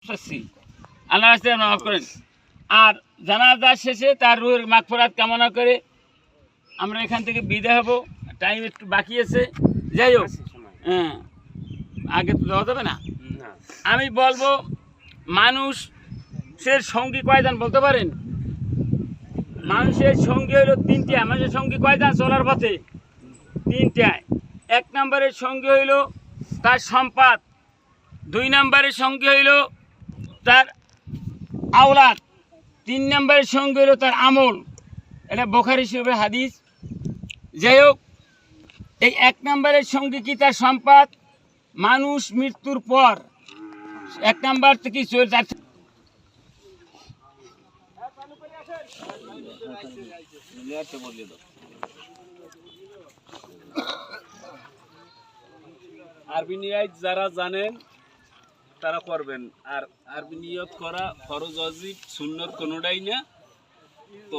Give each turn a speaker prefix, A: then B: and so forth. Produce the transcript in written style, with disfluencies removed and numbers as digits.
A: আল্লাহ রাস্তায় মাফ করেন। আর জানাজা শেষে তার রুহের মাগফিরাত কামনা করে আমরা এখান থেকে বিদায় হব। টাইম একটু বাকি আছে, যাই হোক, হ্যাঁ, আগে তো দেওয়া যাবে না। আমি বলবো, মানুষের সঙ্গী কয়জন বলতে পারেন? মানুষের সঙ্গী হইল তিনটা। মানুষের সঙ্গী কয়জন চলার পথে? তিনটায়। এক নম্বরের সঙ্গী হইল তার সম্পদ, দুই নম্বরের সঙ্গী হইল তার আওলাদ, তিন নম্বরের সঙ্গী হইল তার আমল। এটা বুখারী শরীফের হাদিস। যাই হোক, এই এক নম্বরের সঙ্গী কি তার সম্পদ? মানুষ মৃত্যুর পর এক নম্বর থেকে চলে যাচ্ছে।
B: আরবি নিয়াত যারা জানেন তারা করবেন। আর আরবি নিয়ত করা ফরজ, ওয়াজিব, সুন্নত কোনোটাই না। তো